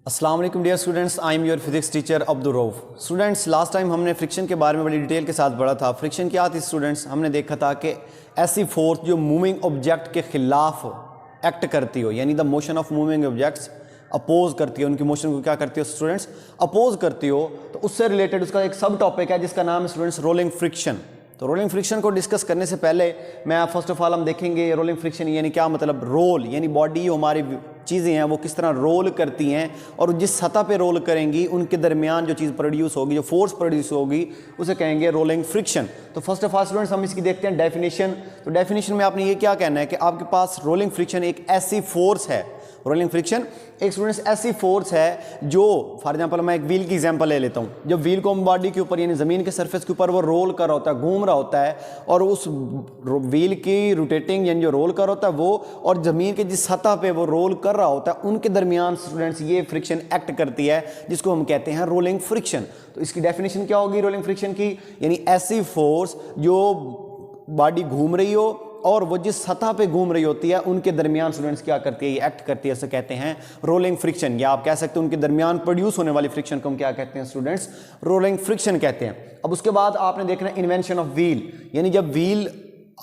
अस्सलाम वालेकुम dear students, I am your physics teacher Abdul Rauf. Students, last time हमने friction के बारे में बड़ी डिटेल के साथ पढ़ा था। फ्रिक्शन क्या थी स्टूडेंट्स? हमने देखा था कि ऐसी फोर्स जो मूविंग ऑब्जेक्ट के खिलाफ एक्ट करती हो, यानी the motion of moving objects oppose करती हो, उनकी मोशन को क्या करती हो स्टूडेंट्स? अपोज करती हो। तो उससे रिलेटेड उसका एक सब टॉपिक है जिसका नाम है स्टूडेंट्स रोलिंग फ्रिक्शन। तो रोलिंग फ्रिक्शन को डिस्कस करने से पहले मैं फर्स्ट ऑफ ऑल हम देखेंगे रोलिंग फ्रिक्शन यानी क्या मतलब। रोल यानी बॉडी, हमारी चीज़ें हैं वो किस तरह रोल करती हैं और जिस सतह पे रोल करेंगी उनके दरमियान जो चीज़ प्रोड्यूस होगी, जो फोर्स प्रोड्यूस होगी, उसे कहेंगे रोलिंग फ्रिक्शन। तो फर्स्ट ऑफ ऑल स्टूडेंट्स हम इसकी देखते हैं डेफिनेशन। तो डेफिनेशन में आपने ये क्या कहना है कि आपके पास रोलिंग फ्रिक्शन एक ऐसी फोर्स है, रोलिंग फ्रिक्शन एक स्टूडेंट्स ऐसी फोर्स है जो, फॉर एग्जांपल मैं एक व्हील की एग्जांपल ले लेता हूँ। जब व्हील को हम बॉडी के ऊपर यानी ज़मीन के सरफेस के ऊपर वो रोल कर रहा होता है, घूम रहा होता है, और उस व्हील की रोटेटिंग यानी जो रोल कर रहा होता है वो और ज़मीन के जिस सतह पे वो रोल कर रहा होता है उनके दरमियान स्टूडेंट्स ये फ्रिक्शन एक्ट करती है, जिसको हम कहते हैं रोलिंग फ्रिक्शन। तो इसकी डेफिनेशन क्या होगी रोलिंग फ्रिक्शन की? यानी ऐसी फोर्स जो बॉडी घूम रही हो और वो जिस सतह पे घूम रही होती है उनके दरमियान स्टूडेंट्स क्या करती है, ये एक्ट करती है। इसे कहते हैं रोलिंग फ्रिक्शन, या आप कह सकते हैं उनके दरमियान प्रोड्यूस होने वाली फ्रिक्शन को हम क्या कहते हैं स्टूडेंट्स? रोलिंग फ्रिक्शन कहते हैं। अब उसके बाद आपने देखना है इन्वेंशन ऑफ व्हील, यानी जब व्हील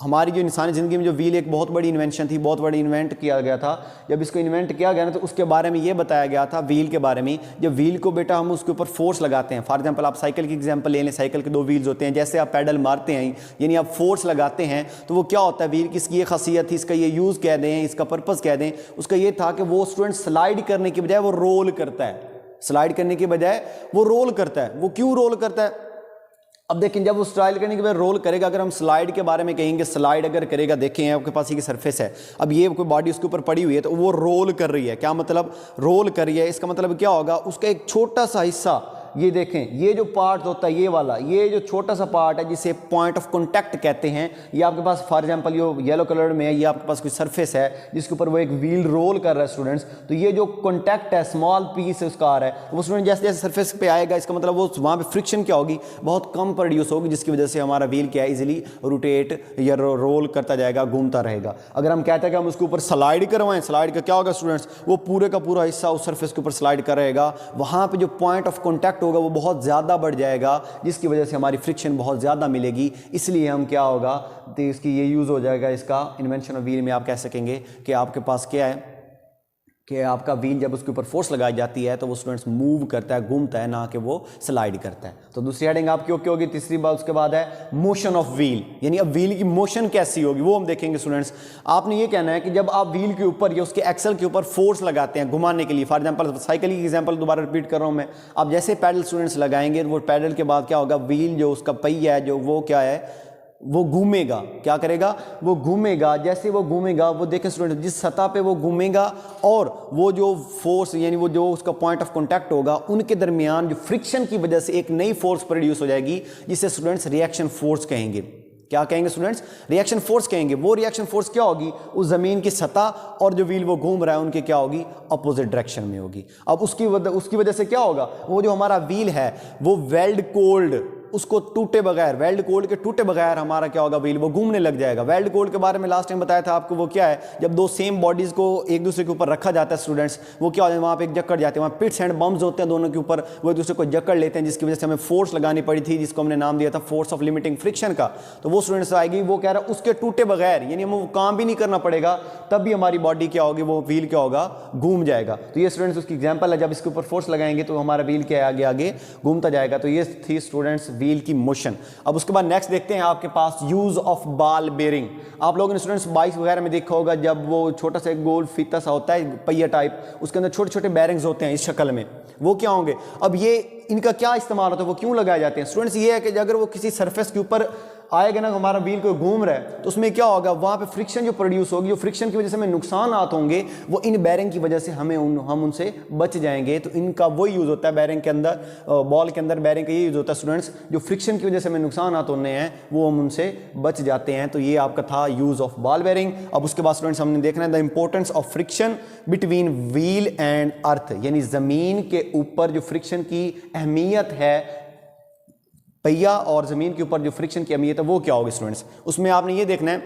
हमारी जो इंसानी ज़िंदगी में जो व्हील एक बहुत बड़ी इन्वेंशन थी, बहुत बड़ी इन्वेंट किया गया था। जब इसको इन्वेंट किया गया ना तो उसके बारे में ये बताया गया था व्हील के बारे में। जब व्हील को बेटा हम उसके ऊपर फोर्स लगाते हैं, फॉर एग्जांपल आप साइकिल की एग्जांपल ले लें, साइकिल के दो व्हील्स होते हैं, जैसे आप पैडल मारते हैं यानी आप फोर्स लगाते हैं तो वो क्या होता है व्हील की, इसकी ये खासियत थी, इसका ये यूज़ कह दें, इसका पर्पज़ कह दें, उसका ये था कि वो स्टूडेंट स्लाइड करने की बजाय वो रोल करता है। स्लाइड करने की बजाय वो रोल करता है। वो क्यों रोल करता है? अब देखें, जब वो स्लाइड करने के बाद रोल करेगा, अगर हम स्लाइड के बारे में कहेंगे, स्लाइड अगर करेगा, देखें आपके पास ये सरफेस है, अब ये कोई बॉडी उसके ऊपर पड़ी हुई है तो वो रोल कर रही है। क्या मतलब रोल कर रही है? इसका मतलब क्या होगा, उसका एक छोटा सा हिस्सा, ये देखें, ये जो पार्ट होता है ये वाला, ये जो छोटा सा पार्ट है जिसे पॉइंट ऑफ कॉन्टैक्ट कहते हैं, ये आपके पास फॉर एग्जांपल ये येलो कलर में है, ये आपके पास कोई सरफेस है जिसके ऊपर वो एक व्हील रोल कर रहा है स्टूडेंट्स। तो ये जो कॉन्टैक्ट है, स्मॉल पीस है उसका आ रहा है, वो स्टूडेंट जैसे जैसे सरफेस पे आएगा, इसका मतलब वो वहाँ पे फ्रिक्शन क्या होगी, बहुत कम प्रोड्यूस होगी, जिसकी वजह से हमारा व्हील क्या है, इजीली रोटेट या रोल करता जाएगा, घूमता रहेगा। अगर हम कहते हैं कि हम उसके ऊपर स्लाइड करवाएं, स्लाइड का क्या होगा स्टूडेंट्स? वो पूरे का पूरा हिस्सा उस सरफेस के ऊपर स्लाइड कर रहेगा, वहाँ पे जो पॉइंट ऑफ कॉन्टैक्ट होगा वो बहुत ज़्यादा बढ़ जाएगा, जिसकी वजह से हमारी फ्रिक्शन बहुत ज़्यादा मिलेगी। इसलिए हम क्या होगा तो इसकी ये यूज़ हो जाएगा, इसका इन्वेंशन ऑफ व्हील में आप कह सकेंगे कि आपके पास क्या है कि आपका व्हील जब उसके ऊपर फोर्स लगाई जाती है तो वो स्टूडेंट्स मूव करता है, घूमता है, ना कि वो स्लाइड करता है। तो दूसरी हेडिंग आपकी ओके होगी। तीसरी बात उसके बाद है मोशन ऑफ व्हील, यानी अब व्हील की मोशन कैसी होगी वो हम देखेंगे स्टूडेंट्स। आपने ये कहना है कि जब आप व्हील के ऊपर या उसके एक्सल के ऊपर फोर्स लगाते हैं घुमाने के लिए, फॉर एग्जांपल साइकिल की एग्जांपल दोबारा रिपीट कर रहा हूँ मैं, आप जैसे पैडल स्टूडेंट्स लगाएंगे, वो पैडल के बाद क्या होगा, व्हील जो उसका पहिया है जो वो क्या है, वो घूमेगा। क्या करेगा? वो घूमेगा। जैसे वो घूमेगा, वो देखें स्टूडेंट, जिस सतह पे वो घूमेगा और वो जो फोर्स यानी वो जो उसका पॉइंट ऑफ कांटेक्ट होगा उनके दरमियान जो फ्रिक्शन की वजह से एक नई फोर्स प्रोड्यूस हो जाएगी, जिसे स्टूडेंट्स रिएक्शन फोर्स कहेंगे। क्या कहेंगे स्टूडेंट्स? रिएक्शन फोर्स कहेंगे। वो रिएक्शन फोर्स क्या होगी? उस जमीन की सतह और जो व्हील वो घूम रहा है उनके क्या होगी? अपोजिट डायरेक्शन में होगी। अब उसकी वजह से क्या होगा, वो जो हमारा व्हील है वो वेल्ड कोल्ड, उसको टूटे बगैर, वेल्ड कोल्ड के टूटे बगैर हमारा क्या होगा, व्हील वो घूमने लग जाएगा। वेल्ड कोल्ड के बारे में लास्ट टाइम बताया था आपको, वो क्या है, जब दो सेम बॉडीज को एक दूसरे के ऊपर रखा जाता है स्टूडेंट्स, वो क्या होता है, वहाँ पे एक जकड़ जाते हैं, वहाँ पिट्स एंड बम्स होते हैं दोनों के ऊपर, वो एक दूसरे को जकड़ लेते हैं, जिसकी वजह से हमें फोर्स लगानी पड़ी थी, जिसको हमने नाम दिया था फोर्स ऑफ लिमिटिंग फ्रिक्शन का। तो वो स्टूडेंट्स आएगी, वो कह रहा है उसके टूटे बगैर, यानी हमें वो काम भी नहीं करना पड़ेगा, तब भी हमारी बॉडी क्या होगी, वो व्हील क्या होगा, घूम जाएगा। तो ये स्टूडेंट्स उसकी एग्जाम्पल है, जब इसके ऊपर फोर्स लगाएंगे तो हमारा व्हील क्या आगे आगे घूमता जाएगा। तो ये थी स्टूडेंट्स व्हील की मोशन। अब उसके बाद नेक्स्ट देखते हैं आपके पास यूज ऑफ बॉल बेरिंग। आप लोगों ने स्टूडेंट्स बाइक वगैरह में देखा होगा, जब वो छोटा सा एक गोल फीता सा होता है पहिया टाइप, उसके अंदर छोटे छोटे बेरिंग्स होते हैं इस शक्ल में, वो क्या होंगे? अब ये इनका क्या इस्तेमाल होता है, वो क्यों लगाए जाते हैं स्टूडेंट्स? ये है कि अगर वो किसी सरफेस के ऊपर आएगा ना, हमारा व्हील को घूम रहा है, तो उसमें क्या होगा, वहाँ पे फ्रिक्शन जो प्रोड्यूस होगी, जो फ्रिक्शन की वजह से हमें नुकसान आते होंगे, वो इन बेरिंग की वजह से हम उनसे बच जाएंगे। तो इनका वही यूज़ होता है बेरिंग के अंदर, बॉल के अंदर बेरिंग का ये यूज़ होता है स्टूडेंट्स, जो फ्रिक्शन की वजह से हमें नुकसान आते होने हैं वो हम उनसे बच जाते हैं। तो ये आपका था यूज़ ऑफ बॉल बेरिंग। अब उसके बाद स्टूडेंट्स हमने देखना है the importance of friction between wheel and earth, यानी ज़मीन के ऊपर जो फ्रिक्शन की अहमियत है, पहिया और ज़मीन के ऊपर जो फ्रिक्शन की अहमियत है वो क्या होगी स्टूडेंट्स। उसमें आपने ये देखना है,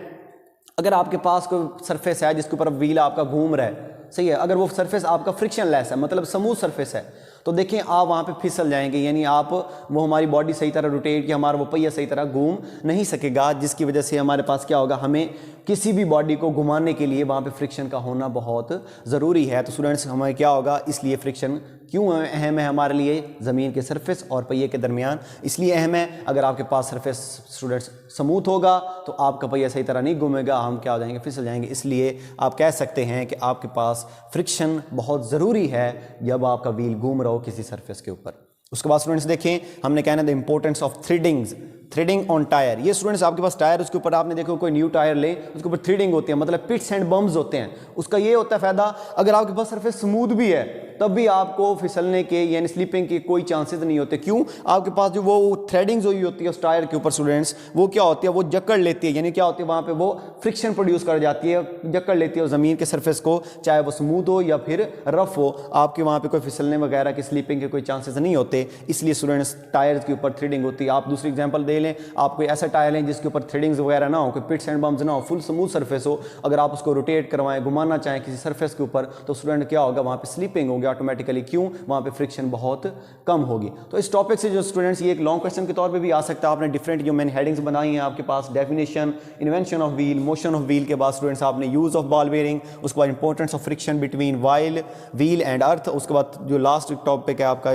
अगर आपके पास कोई सरफेस है जिसके ऊपर व्हील आपका घूम रहा है, सही है। अगर वो सरफेस आपका फ्रिक्शन लेस है, मतलब स्मूथ सरफेस है, तो देखें आप वहाँ पे फिसल जाएंगे, यानी आप वो हमारी बॉडी सही तरह रोटेट या हमारा वो पहिया सही तरह घूम नहीं सकेगा, जिसकी वजह से हमारे पास क्या होगा, हमें किसी भी बॉडी को घुमाने के लिए वहाँ पे फ्रिक्शन का होना बहुत ज़रूरी है। तो स्टूडेंट्स हमें क्या होगा, इसलिए फ्रिक्शन क्यों अहम है हमारे लिए, ज़मीन के सरफेस और पहिए के दरमियान इसलिए अहम है। अगर आपके पास सरफेस स्टूडेंट्स स्मूथ होगा तो आपका पहिया सही तरह नहीं घूमेगा, हम क्या हो जाएंगे, फिसल जाएंगे। इसलिए आप कह सकते हैं कि आपके पास फ्रिक्शन बहुत ज़रूरी है जब आपका व्हील घूम रहा हो किसी सरफेस के ऊपर। उसके बाद स्टूडेंट्स देखें, हमने कहना the importance of threading on tyre. ये स्टूडेंट्स आपके पास टायर, उसके ऊपर आपने देखो कोई न्यू टायर ले, उसके ऊपर थ्रेडिंग होती है, मतलब पिट्स एंड बम्स होते हैं। उसका ये होता है फ़ायदा, अगर आपके पास सरफेस स्मूथ भी है तब भी आपको फिसलने के यानी स्लिपिंग के कोई चांसेस नहीं होते। क्यों? आपके पास जो वो थ्रेडिंग्स हुई होती है उस टायर के ऊपर स्टूडेंट्स, वो क्या होती है, वो जकड़ लेती है, यानी क्या होती है, वहाँ पे वो फ्रिक्शन प्रोड्यूस कर जाती है, जकड़ लेती है ज़मीन के सरफेस को, चाहे वो स्मूथ हो या फिर रफ हो। आपके वहाँ पे कोई फिसलने वगैरह की स्लिपिंग के कोई चांसेस नहीं होते, इसलिए स्टूडेंट्स टायर्स के ऊपर थ्रेडिंग होती है। आप दूसरी एग्जाम्पल दे लें, आप कोई ऐसा टायर लें जिसके ऊपर थ्रेडिंग्स वगैरह ना हो, कोई पिट्स एंड बम्स ना हो, फुल स्मूथ सरफेस हो, अगर आप उसको रोटेट करवाएं, घुमाना चाहें किसी सरफेस के ऊपर, तो स्टूडेंट क्या होगा, वहाँ पे स्लिपिंग होगी ऑटोमेटिकली। क्यों? वहाँ पे फ्रिक्शन बहुत कम होगी। तो इस टॉपिक से जो स्टूडेंट्स, ये एक लॉन्ग क्वेश्चन के तौर पे भी आ सकता है। आपने डिफरेंट जो मैंने हेडिंग्स बनाई हैं आपके पास, definition, invention of wheel, motion of wheel के बाद स्टूडेंट्स आपने यूज ऑफ बॉल बेयरिंग, उसके बाद importance of friction between wheel and earth, उसके बाद जो लास्ट टॉपिक है आपका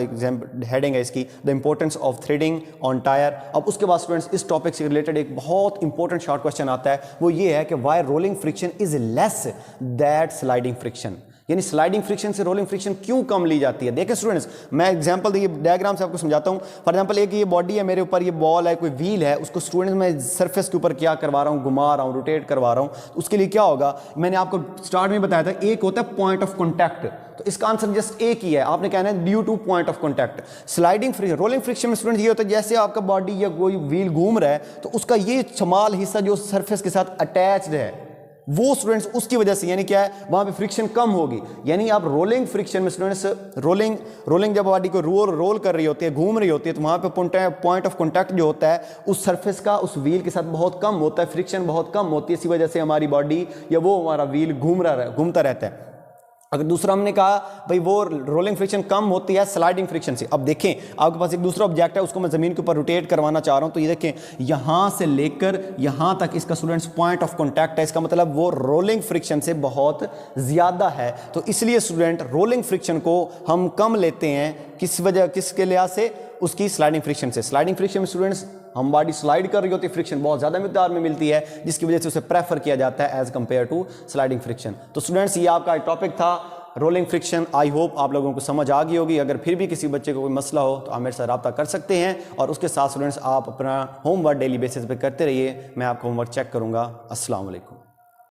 हेडिंग है इसकी, the importance of threading on tyre. अब उसके बाद स्टूडेंट्स इस टॉपिक से रिलेटेड एक बहुत इंपॉर्टेंट शॉर्ट क्वेश्चन आता है, वो ये है कि why rolling friction is less that sliding friction, यानी स्लाइडिंग फ्रिक्शन से रोलिंग फ्रिक्शन क्यों कम ली जाती है। देखिए स्टूडेंट्स, मैं एग्जांपल देखिए डायग्राम से आपको समझाता हूं। फॉर एग्जांपल एक ये बॉडी है मेरे ऊपर, ये बॉल है, कोई व्हील है, उसको स्टूडेंट्स मैं सरफेस के ऊपर क्या करवा रहा हूं, घुमा रहा हूं, रोटेट करवा रहा हूं। तो उसके लिए क्या होगा, मैंने आपको स्टार्ट में बताया था, एक होता है पॉइंट ऑफ कॉन्टैक्ट, तो इसका आंसर जस्ट एक ही है, आपने कहना है due two point of contact. Sliding friction, rolling friction में स्टूडेंट ये होता है, जैसे आपका बॉडी या कोई व्हील घूम रहा है तो उसका ये स्मॉल हिस्सा जो सरफेस के साथ अटैच्ड है, वो स्टूडेंट्स उसकी वजह से यानी क्या है, वहां पे फ्रिक्शन कम होगी। यानी आप रोलिंग फ्रिक्शन में स्टूडेंट्स रोलिंग जब बॉडी को रोल कर रही होती है, घूम रही होती है, तो वहां पे पॉइंट ऑफ कॉन्टैक्ट जो होता है उस सरफेस का उस व्हील के साथ बहुत कम होता है, फ्रिक्शन बहुत कम होती है। इसी वजह से हमारी बॉडी या वो हमारा व्हील घूमता रहता है। अगर दूसरा हमने कहा भाई वो रोलिंग फ्रिक्शन कम होती है स्लाइडिंग फ्रिक्शन से। अब देखें आपके पास एक दूसरा ऑब्जेक्ट है, उसको मैं ज़मीन के ऊपर रोटेट करवाना चाह रहा हूं, तो ये देखें यहां से लेकर यहां तक इसका स्टूडेंट्स पॉइंट ऑफ कॉन्टैक्ट है, इसका मतलब वो रोलिंग फ्रिक्शन से बहुत ज़्यादा है। तो इसलिए स्टूडेंट रोलिंग फ्रिक्शन को हम कम लेते हैं, किसके लिहाज से, उसकी स्लाइडिंग फ्रिक्शन से। स्लाइडिंग फ्रिक्शन में स्टूडेंट्स हम बॉडी स्लाइड कर रही होती है, फ्रिक्शन बहुत ज़्यादा मिकदार में मिलती है, जिसकी वजह से उसे प्रेफर किया जाता है as compare to sliding friction. तो स्टूडेंट्स ये आपका टॉपिक था रोलिंग फ्रिक्शन। आई होप आप लोगों को समझ आ गई होगी। अगर फिर भी किसी बच्चे को कोई मसला हो तो आप मेरे साथ रब्ता कर सकते हैं, और उसके साथ स्टूडेंट्स आप अपना होमवर्क डेली बेसिस पे करते रहिए, मैं आपका होमवर्क चेक करूँगा। अस्सलाम वालेकुम।